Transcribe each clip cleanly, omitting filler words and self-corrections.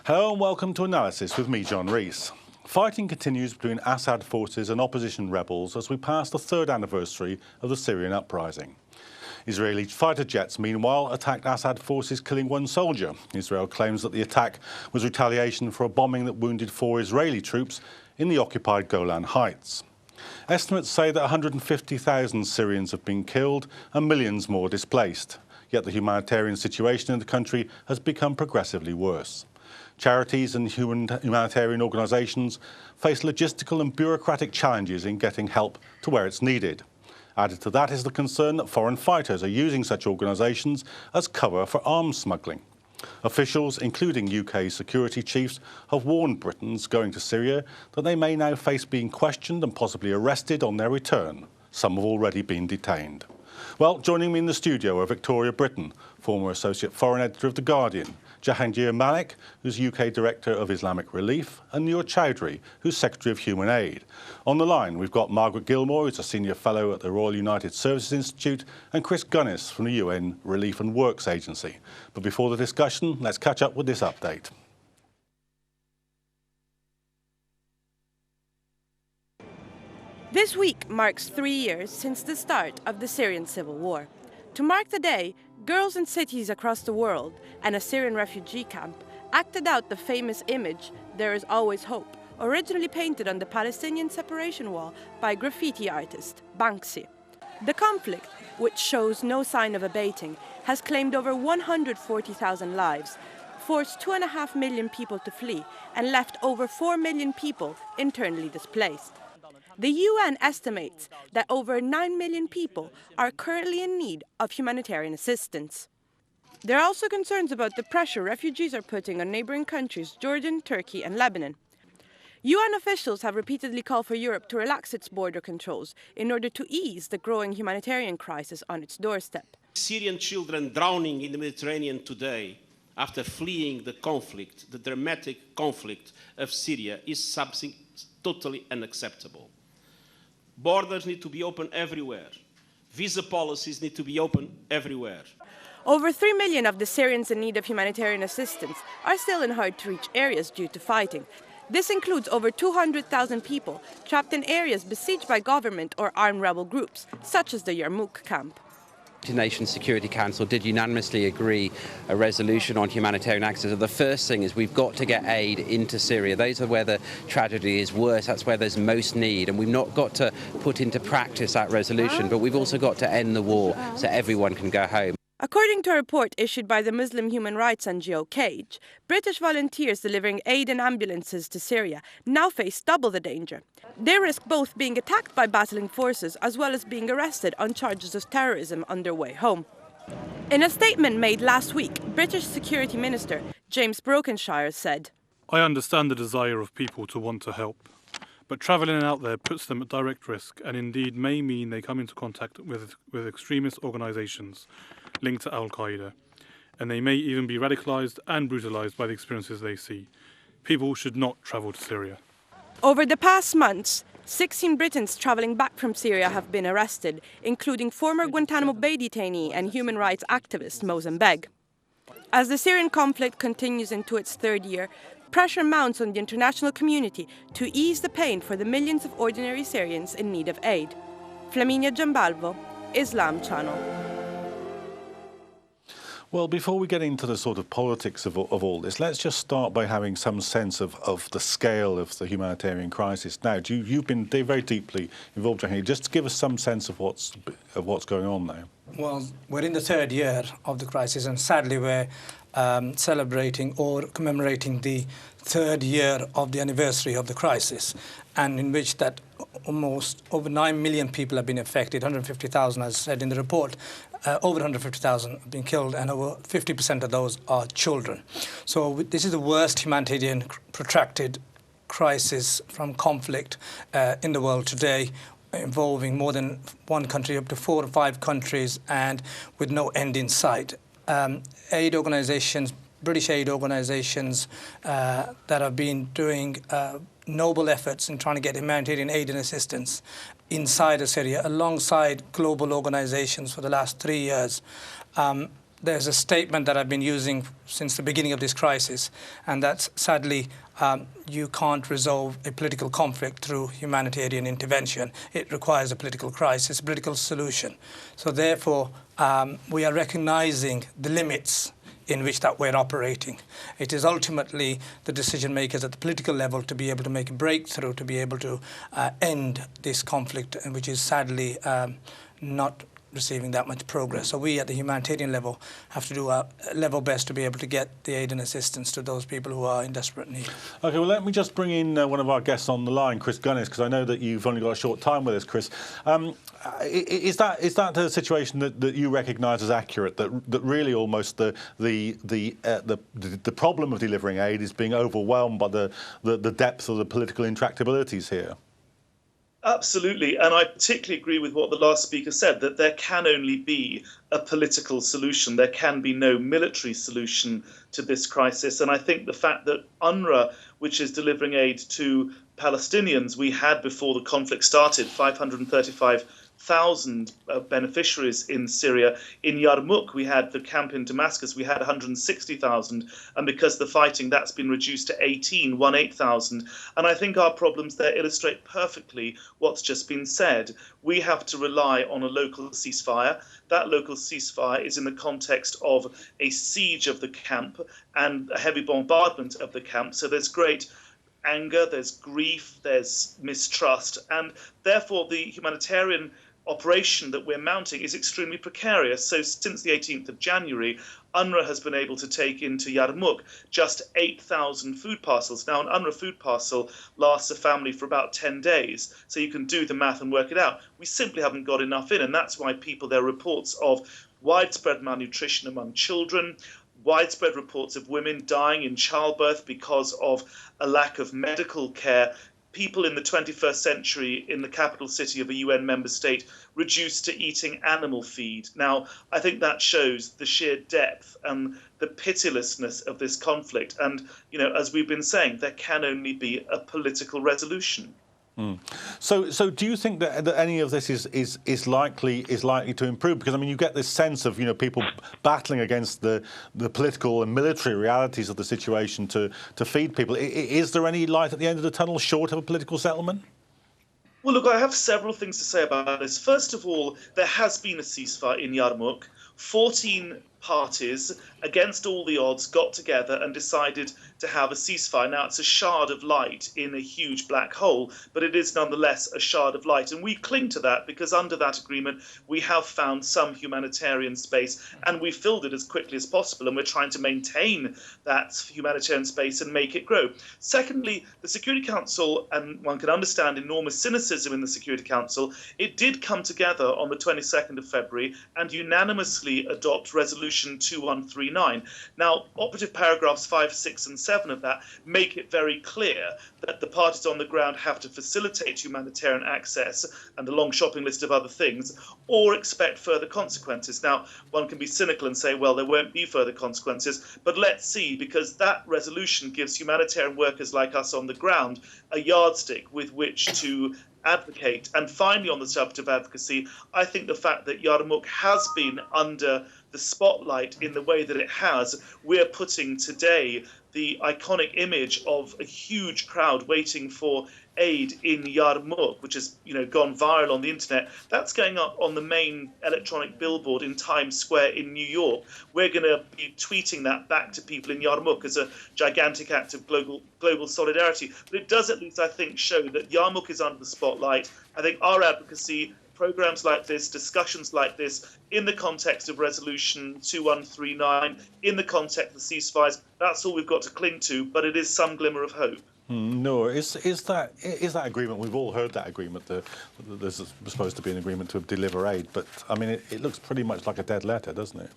Hello and welcome to Analysis with me, John Rees. Fighting continues between Assad forces and opposition rebels as we pass the third anniversary of the Syrian uprising. Israeli fighter jets, meanwhile, attacked Assad forces, killing one soldier. Israel claims that the attack was retaliation for a bombing that wounded 4 Israeli troops in the occupied Golan Heights. Estimates say that 150,000 Syrians have been killed and millions more displaced. Yet the humanitarian situation in the country has become progressively worse. Charities and humanitarian organisations face logistical and bureaucratic challenges in getting help to where it's needed. Added to that is the concern that foreign fighters are using such organisations as cover for arms smuggling. Officials, including UK security chiefs, have warned Britons going to Syria that they may now face being questioned and possibly arrested on their return. Some have already been detained. Well, joining me in the studio are Victoria Britton, former Associate Foreign Editor of The Guardian, Jahangir Malik, who's UK Director of Islamic Relief, and Noor Chowdhury, who's Secretary of Human Aid. On the line, we've got Margaret Gilmore, who's a Senior Fellow at the Royal United Services Institute, and Chris Gunnis from the UN Relief and Works Agency. But before the discussion, let's catch up with this update. This week marks 3 years since the start of the Syrian civil war. To mark the day, girls in cities across the world and a Syrian refugee camp acted out the famous image, "There is always hope," originally painted on the Palestinian separation wall by graffiti artist Banksy. The conflict, which shows no sign of abating, has claimed over 140,000 lives, forced 2.5 million people to flee, and left over 4 million people internally displaced. The UN estimates that over 9 million people are currently in need of humanitarian assistance. There are also concerns about the pressure refugees are putting on neighboring countries Jordan, Turkey and Lebanon. UN officials have repeatedly called for Europe to relax its border controls in order to ease the growing humanitarian crisis on its doorstep. Syrian children drowning in the Mediterranean today after fleeing the conflict, the dramatic conflict of Syria, is something totally unacceptable. Borders need to be open everywhere. Visa policies need to be open everywhere. Over 3 million of the Syrians in need of humanitarian assistance are still in hard-to-reach areas due to fighting. This includes over 200,000 people trapped in areas besieged by government or armed rebel groups, such as the Yarmouk camp. The United Nations Security Council did unanimously agree a resolution on humanitarian access. The first thing is we've got to get aid into Syria. Those are where the tragedy is worse. That's where there's most need. And we've not got to put into practice that resolution, but we've also got to end the war so everyone can go home. According to a report issued by the Muslim human rights NGO Cage, British volunteers delivering aid in ambulances to Syria now face double the danger. They risk both being attacked by battling forces as well as being arrested on charges of terrorism on their way home. In a statement made last week, British Security Minister James Brokenshire said, "I understand the desire of people to want to help, but travelling out there puts them at direct risk and indeed may mean they come into contact with extremist organisations linked to Al-Qaeda, and they may even be radicalised and brutalised by the experiences they see. People should not travel to Syria." Over the past months, 16 Britons travelling back from Syria have been arrested, including former Guantanamo Bay detainee and human rights activist Mozambique. As the Syrian conflict continues into its third year, pressure mounts on the international community to ease the pain for the millions of ordinary Syrians in need of aid. Flaminia Giambalvo, Islam Channel. Well, before we get into the sort of politics of all this, let's just start by having some sense of the scale of the humanitarian crisis. Now, you've been very deeply involved in it. Just give us some sense of what's going on now. Well, we're in the third year of the crisis, and sadly we're celebrating or commemorating the third year of the anniversary of the crisis, and in which that almost over 9 million people have been affected, 150,000 as said in the report. Over 150,000 have been killed, and over 50% of those are children. So this is the worst humanitarian protracted crisis from conflict in the world today, involving more than one country, up to 4 or 5 countries, and with no end in sight. Aid organisations, British aid organisations that have been doing noble efforts in trying to get humanitarian aid and assistance inside of Syria, alongside global organisations for the last 3 years. there's a statement that I've been using since the beginning of this crisis, and that's sadly you can't resolve a political conflict through humanitarian intervention. It requires a political crisis, a political solution. So therefore, we are recognizing the limits in which that we're operating. It is ultimately the decision makers at the political level to be able to make a breakthrough, to be able to end this conflict, which is sadly not receiving that much progress. So we at the humanitarian level have to do our level best to be able to get the aid and assistance to those people who are in desperate need. OK, well, let me just bring in one of our guests on the line, Chris Gunnis, because I know that you've only got a short time with us, Chris. Is that a situation that you recognise as accurate, that really almost the problem of delivering aid is being overwhelmed by the depth of the political intractabilities here? Absolutely, and I particularly agree with what the last speaker said, that there can only be a political solution. There can be no military solution to this crisis. And I think the fact that UNRWA, which is delivering aid to Palestinians, we had before the conflict started 535,000 beneficiaries in Syria. In Yarmouk, we had the camp in Damascus, we had 160,000. And because of the fighting, that's been reduced to 18,000. And I think our problems there illustrate perfectly what's just been said. We have to rely on a local ceasefire. That local ceasefire is in the context of a siege of the camp and a heavy bombardment of the camp. So there's great anger, there's grief, there's mistrust, and therefore the humanitarian operation that we're mounting is extremely precarious. So since the 18th of January, UNRWA has been able to take into Yarmouk just 8,000 food parcels. Now, an UNRWA food parcel lasts a family for about 10 days, so you can do the math and work it out. We simply haven't got enough in, and that's why there are reports of widespread malnutrition among children, widespread reports of women dying in childbirth because of a lack of medical care. People in the 21st century in the capital city of a UN member state reduced to eating animal feed. Now, I think that shows the sheer depth and the pitilessness of this conflict. And, you know, as we've been saying, there can only be a political resolution. So do you think that any of this is likely to improve? Because I mean, you get this sense of, you know, people battling against the political and military realities of the situation to feed people. Is there any light at the end of the tunnel short of a political settlement? Well, look, I have several things to say about this. First of all, there has been a ceasefire in Yarmouk. 14 parties, against all the odds, got together and decided to have a ceasefire. Now, it's a shard of light in a huge black hole, but it is nonetheless a shard of light. And we cling to that because under that agreement, we have found some humanitarian space and we filled it as quickly as possible. And we're trying to maintain that humanitarian space and make it grow. Secondly, the Security Council, and one can understand enormous cynicism in the Security Council, it did come together on the 22nd of February and unanimously adopt Resolution 2139. Now, operative paragraphs 5, 6 and 7 of that make it very clear that the parties on the ground have to facilitate humanitarian access and a long shopping list of other things, or expect further consequences. Now, one can be cynical and say, well, there won't be further consequences, but let's see, because that resolution gives humanitarian workers like us on the ground a yardstick with which to advocate. And finally, on the subject of advocacy, I think the fact that Yarmouk has been under the spotlight in the way that it has, we're putting today the iconic image of a huge crowd waiting for aid in Yarmouk, which has, you know, gone viral on the internet. That's going up on the main electronic billboard in Times Square in New York. We're going to be tweeting that back to people in Yarmouk as a gigantic act of global solidarity. But it does at least, I think, show that Yarmouk is under the spotlight. I think our advocacy, programs like this, discussions like this, in the context of Resolution 2139, in the context of the ceasefires, that's all we've got to cling to, but it is some glimmer of hope. No, is that agreement? We've all heard that agreement. There's supposed to be an agreement to deliver aid, but I mean, it looks pretty much like a dead letter, doesn't it?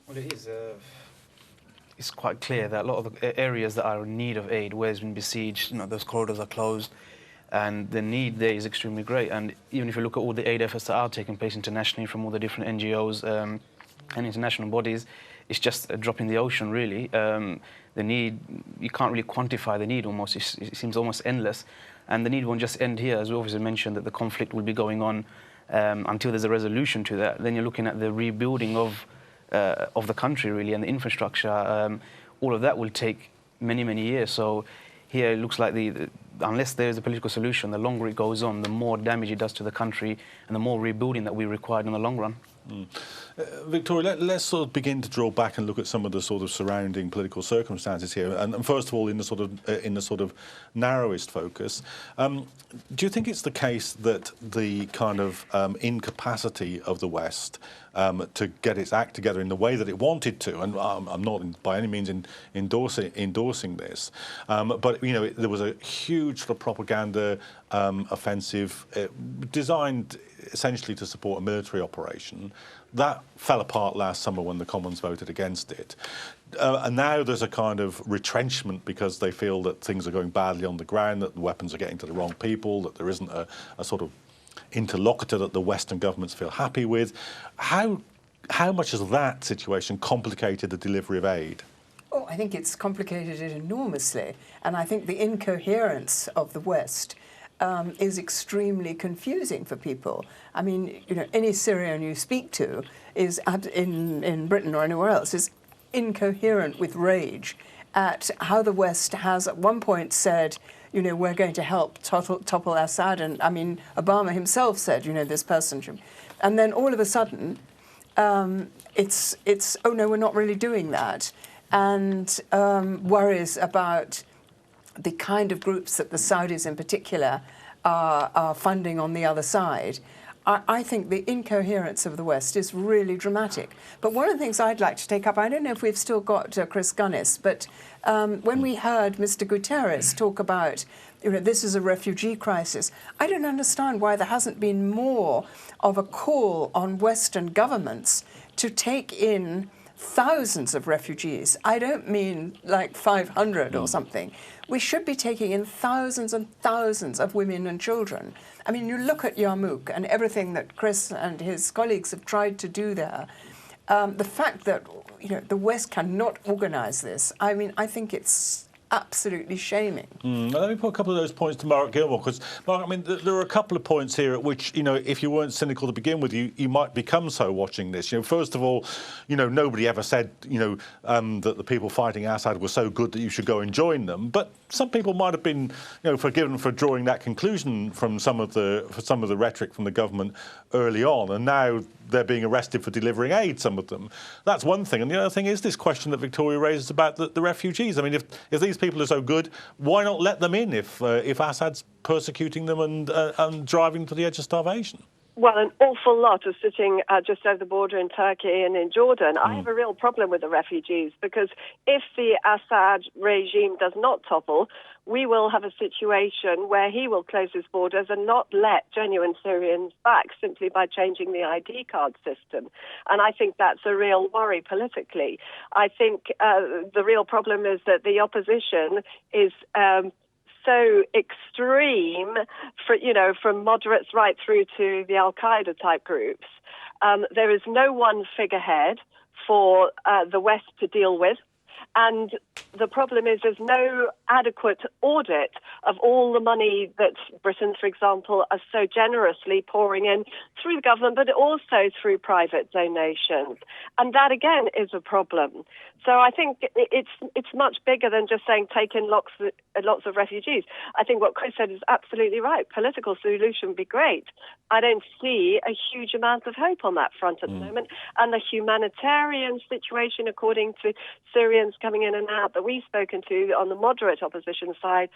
Well, it is. It's quite clear that a lot of the areas that are in need of aid, where it's been besieged, you know, those corridors are closed, and the need there is extremely great. And even if you look at all the aid efforts that are taking place internationally from all the different NGOs and international bodies, it's just a drop in the ocean, really. The need, you can't really quantify the need almost. It seems almost endless. And the need won't just end here, as we obviously mentioned, that the conflict will be going on until there's a resolution to that. Then you're looking at the rebuilding of of the country, really, and the infrastructure. All of that will take many, many years. So here it looks like unless there is a political solution, the longer it goes on, the more damage it does to the country and the more rebuilding that we require in the long run. Victoria, let's sort of begin to draw back and look at some of the sort of surrounding political circumstances here, and first of all, in the sort of narrowest focus, do you think it's the case that the kind of incapacity of the West to get its act together in the way that it wanted to, and I'm not by any means endorsing this, but you know, there was a huge sort of propaganda offensive designed essentially to support a military operation. That fell apart last summer when the Commons voted against it. And now there's a kind of retrenchment because they feel that things are going badly on the ground, that the weapons are getting to the wrong people, that there isn't a sort of interlocutor that the Western governments feel happy with. How much has that situation complicated the delivery of aid? Oh, I think it's complicated it enormously. And I think the incoherence of the West is extremely confusing for people. I mean, you know, any Syrian you speak to is in Britain or anywhere else is incoherent with rage at how the West has at one point said, you know, we're going to help topple Assad, and I mean, Obama himself said, you know, this person should, and then all of a sudden, it's oh no, we're not really doing that, and worries about the kind of groups that the Saudis in particular are funding on the other side. I think the incoherence of the West is really dramatic. But one of the things I'd like to take up, I don't know if we've still got Chris Gunnis, but when we heard Mr. Guterres talk about, you know, this is a refugee crisis, I don't understand why there hasn't been more of a call on Western governments to take in thousands of refugees. I don't mean like 500 or something. We should be taking in thousands and thousands of women and children. I mean, you look at Yarmouk and everything that Chris and his colleagues have tried to do there. The fact that, you know, the West cannot organise this, I mean, I think it's absolutely shaming. Let me put a couple of those points to Mark Gilmore, because, Mark, I mean, there are a couple of points here at which, you know, if you weren't cynical to begin with, you might become so watching this. You know, first of all, you know, nobody ever said, you know, that the people fighting Assad were so good that you should go and join them. But some people might have been, you know, forgiven for drawing that conclusion from some of the rhetoric from the government early on, and now they're being arrested for delivering aid, some of them. That's one thing. And the other thing is this question that Victoria raises about the refugees. I mean, if these people are so good, why not let them in if Assad's persecuting them and driving them to the edge of starvation? Well, an awful lot are sitting just over the border in Turkey and in Jordan. I have a real problem with the refugees because if the Assad regime does not topple, we will have a situation where he will close his borders and not let genuine Syrians back simply by changing the ID card system. And I think that's a real worry politically. I think the real problem is that the opposition is so extreme, from moderates right through to the Al-Qaeda type groups. There is no one figurehead for the West to deal with. And the problem is there's no adequate audit of all the money that Britain, for example, are so generously pouring in through the government, but also through private donations. And that, again, is a problem. So I think it's much bigger than just saying take in lots of refugees. I think what Chris said is absolutely right. Political solution would be great. I don't see a huge amount of hope on that front at the moment. And the humanitarian situation, according to Syrians coming in and out that we've spoken to on the moderate opposition side,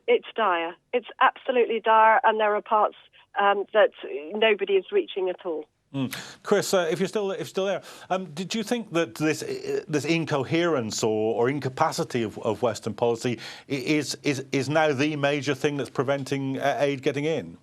it's dire. It's absolutely dire, and there are parts that nobody is reaching at all. Chris, if you're still there, did you think that this incoherence or incapacity of Western policy is now the major thing that's preventing aid getting in?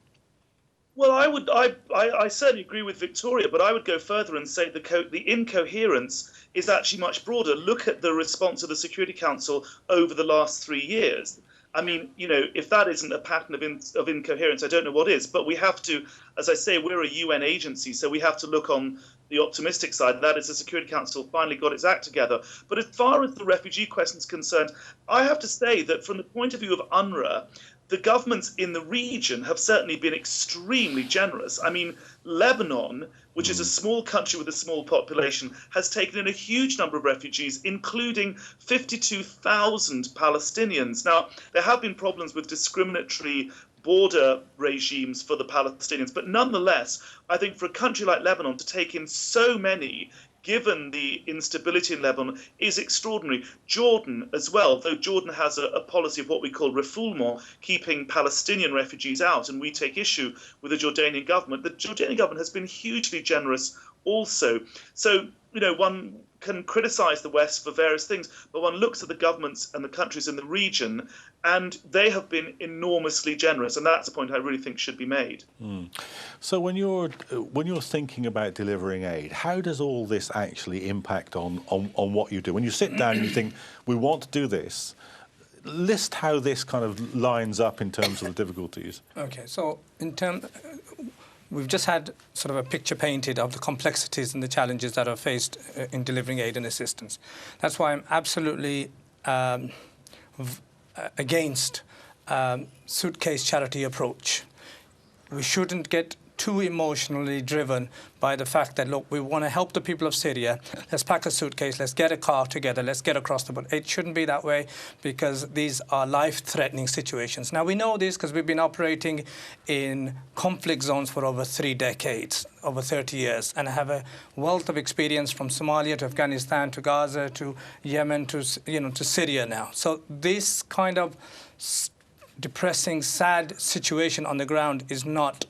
Well, I certainly agree with Victoria, but I would go further and say the incoherence is actually much broader. Look at the response of the Security Council over the last 3 years. I mean, if that isn't a pattern of incoherence, I don't know what is. But we have to, as I say, we're a UN agency, so we have to look on the optimistic side. That is, the Security Council finally got its act together. But as far as the refugee question is concerned, I have to say that from the point of view of UNRWA, the governments in the region have certainly been extremely generous. I mean, Lebanon, which is a small country with a small population, has taken in a huge number of refugees, including 52,000 Palestinians. Now, there have been problems with discriminatory border regimes for the Palestinians, but nonetheless, I think for a country like Lebanon to take in so many, given the instability in Lebanon, is extraordinary. Jordan as well, though Jordan has a policy of what we call refoulement, keeping Palestinian refugees out, and we take issue with the Jordanian government. The Jordanian government has been hugely generous also. So, you know, one can criticize the West for various things, but one looks at the governments and the countries in the region, and they have been enormously generous, and that's a point I really think should be made. So when you're thinking about delivering aid, how does all this actually impact on what you do? When you sit down and you think, we want to do this, list how this kind of lines up in terms of the difficulties. Okay, so we've just had sort of a picture painted of the complexities and the challenges that are faced in delivering aid and assistance. That's why I'm absolutely against suitcase charity approach. We shouldn't get too emotionally driven by the fact that, look, we want to help the people of Syria. Let's pack a suitcase, let's get a car together, let's get across the border. It shouldn't be that way, because these are life-threatening situations. Now, we know this because we've been operating in conflict zones for over 3 decades, over 30 years, and I have a wealth of experience from Somalia to Afghanistan to Gaza to Yemen to Syria now. So this kind of depressing, sad situation on the ground is not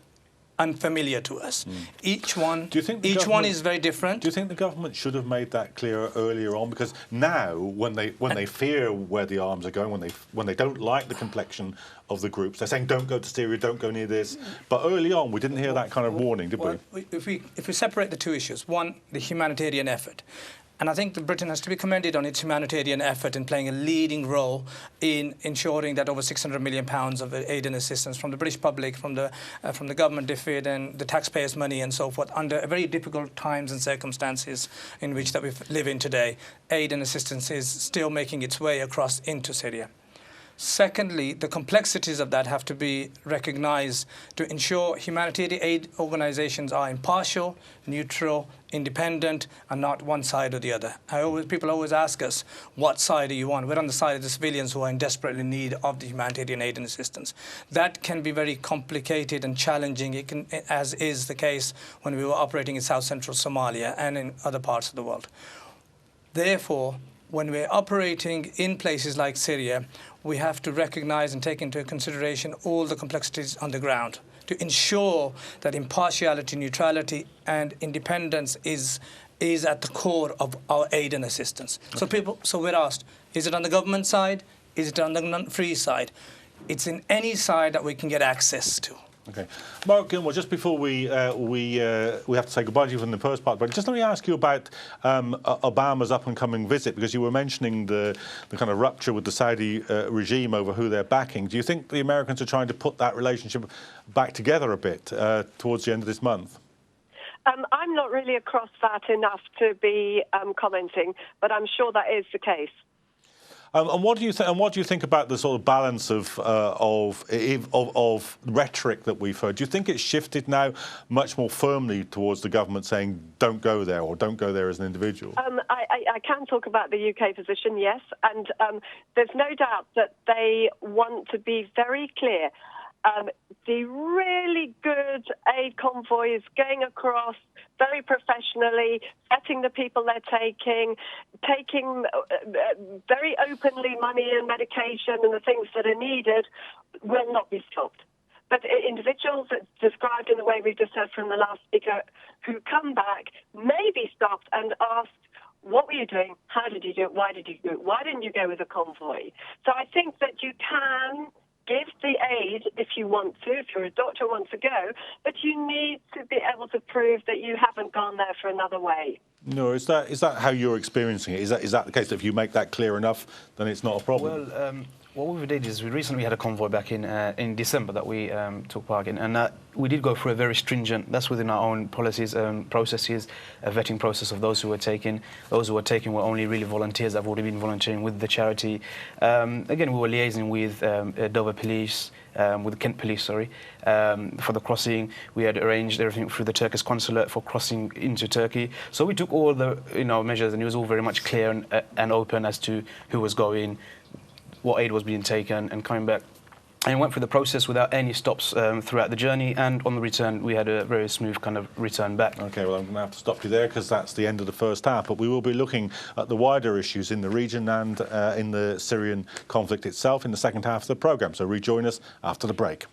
unfamiliar to us. Each one is very different. Do you think the government should have made that clearer earlier on? Because now, when they fear where the arms are going, when they don't like the complexion of the groups, they're saying, don't go to Syria, don't go near this. But early on, we didn't hear that kind of warning, did we? If we separate the two issues, one, the humanitarian effort. And I think that Britain has to be commended on its humanitarian effort in playing a leading role in ensuring that over £600 million of aid and assistance from the British public, from the government defeat and the taxpayers' money and so forth, under very difficult times and circumstances in which that we live in today, aid and assistance is still making its way across into Syria. Secondly, the complexities of that have to be recognised to ensure humanitarian aid organisations are impartial, neutral, independent, and not one side or the other. People always ask us, what side are you on? We're on the side of the civilians who are in desperate need of the humanitarian aid and assistance. That can be very complicated and challenging, as is the case when we were operating in south-central Somalia and in other parts of the world. Therefore, when we're operating in places like Syria, we have to recognise and take into consideration all the complexities on the ground to ensure that impartiality, neutrality and independence is at the core of our aid and assistance. Okay. So we're asked, is it on the government side? Is it on the free side? It's in any side that we can get access to. Okay, Mark Gilmore. Just before we have to say goodbye to you from the first part, but just let me ask you about Obama's up-and-coming visit, because you were mentioning the kind of rupture with the Saudi regime over who they're backing. Do you think the Americans are trying to put that relationship back together a bit towards the end of this month? I'm not really across that enough to be commenting, but I'm sure that is the case. And what do you think? And what do you think about the sort of balance of rhetoric that we've heard? Do you think it's shifted now much more firmly towards the government saying don't go there, or don't go there as an individual? I can talk about the UK position, yes, and there's no doubt that they want to be very clear. The really good aid convoys going across very professionally, vetting the people they're taking very openly money and medication and the things that are needed will not be stopped. But individuals described in the way we've just heard from the last speaker who come back may be stopped and asked, what were you doing? How did you do it? Why did you do it? Why didn't you go with a convoy? So I think that you can give the aid if you want to, if you're a doctor who wants to go, but you need to be able to prove that you haven't gone there for another way. No, is that how you're experiencing it? Is that the case, that if you make that clear enough, then it's not a problem? Well, What we did is we recently had a convoy back in December that we took part in, and we did go through a very stringent, that's within our own policies, processes, a vetting process of those who were taken. Those who were taken were only really volunteers that have already been volunteering with the charity. Again, we were liaising with Dover Police, with Kent Police, sorry, for the crossing. We had arranged everything through the Turkish consulate for crossing into Turkey. So we took all the measures, and it was all very much clear and open as to who was going, what aid was being taken and coming back. And went through the process without any stops throughout the journey, and on the return we had a very smooth kind of return back. OK, well, I'm going to have to stop you there because that's the end of the first half, but we will be looking at the wider issues in the region and in the Syrian conflict itself in the second half of the programme, so rejoin us after the break.